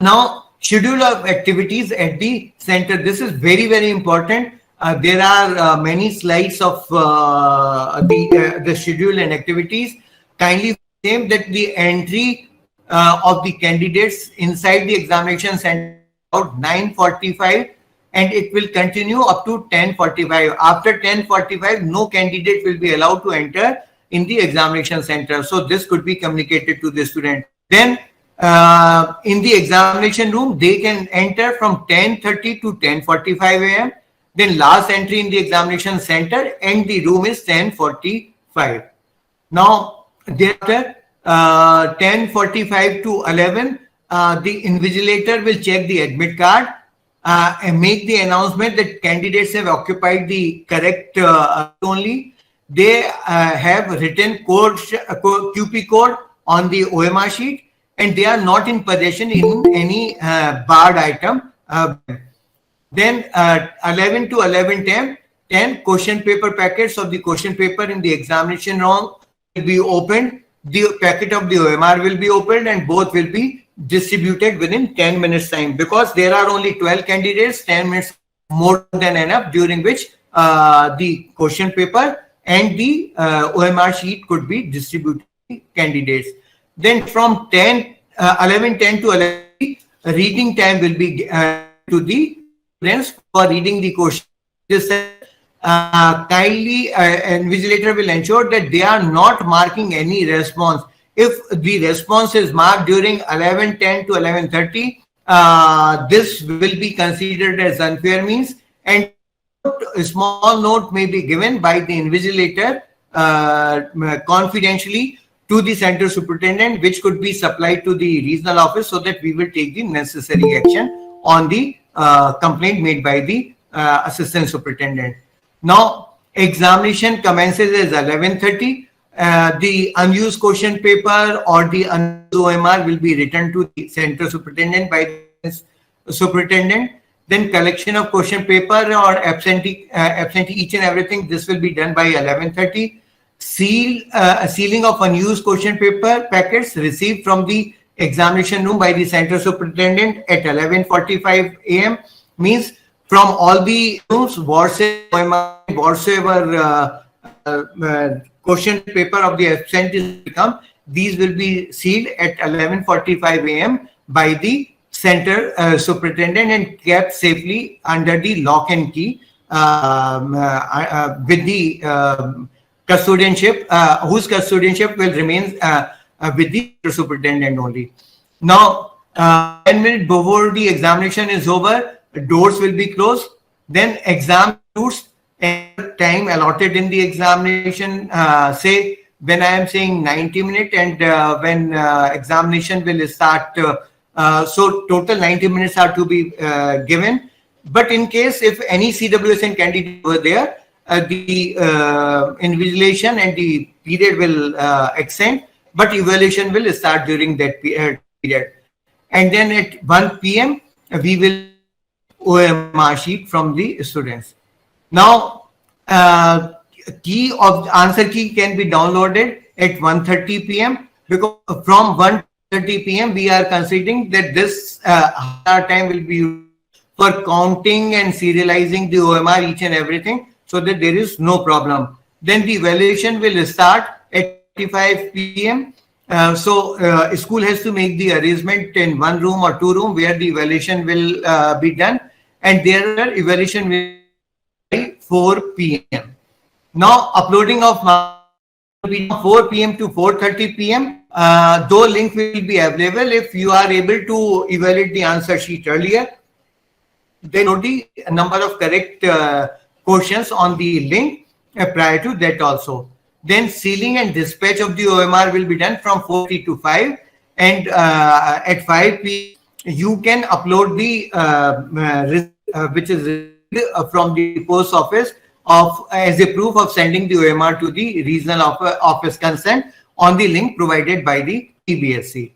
Now, schedule of activities at the center. This is very, very important. There are many slides of the schedule and activities. Kindly same that the entry of the candidates inside the examination center about 9:45, and it will continue up to 10:45. After 10:45, no candidate will be allowed to enter in the examination center. So this could be communicated to the student. Then in the examination room, they can enter from 10:30 to 10:45 a.m. Then last entry in the examination center and the room is 10:45. Now, thereafter, 10:45 to 11, the invigilator will check the admit card and make the announcement that candidates have occupied the correct only. They have written code, QP code on the OMR sheet, and they are not in possession in any barred item. Then 11 to 11:10, 10 question paper packets of the question paper in the examination room will be opened. The packet of the OMR will be opened and both will be distributed within 10 minutes time, because there are only 12 candidates. 10 minutes more than enough, during which the question paper and the OMR sheet could be distributed to candidates. Then from 11:10 to 11:30, reading time will be to the students for reading the question. This kindly invigilator will ensure that they are not marking any response. If the response is marked during 11:10 to 11:30, this will be considered as unfair means, and a small note may be given by the invigilator confidentially to the center superintendent, which could be supplied to the regional office, so that we will take the necessary action on the complaint made by the assistant superintendent. Now, examination commences as 11:30. The unused question paper or the unused OMR will be returned to the center superintendent by the superintendent. Then collection of question paper or absentee each and everything, this will be done by 11:30. Sealing of unused question paper packets received from the examination room by the center superintendent at 11:45 a.m. means from all the rooms, whatsoever question paper of the absentee come, these will be sealed at 11:45 a.m. by the center superintendent and kept safely under the lock and key with the custodianship, whose custodianship will remain with the superintendent only. Now, 10 minutes before the examination is over, the doors will be closed. Then exam institutes and time allotted in the examination, say when I am saying 90 minutes and when examination will start, so total 90 minutes are to be given. But in case if any CWSN candidate were there, the invigilation and the period will extend, but evaluation will start during that period. And then at 1 p.m. we will OMR sheet from the students. Now, key of answer key can be downloaded at 1:30 p.m. because from 1:30 p.m. we are considering that this time will be used for counting and serializing the OMR each and everything, so that there is no problem. Then the evaluation will start at 5 p.m. So school has to make the arrangement in one room or two room where the evaluation will be done, and their evaluation will be 4 p.m. Now uploading of will be 4 p.m. to 4:30 p.m. Though link will be available if you are able to evaluate the answer sheet earlier. Then note the number of correct questions on the link prior to that also. Then sealing and dispatch of the OMR will be done from 4:30 to 5, and at 5 p.m. you can upload the which is from the post office of as a proof of sending the OMR to the regional office concerned on the link provided by the CBSE.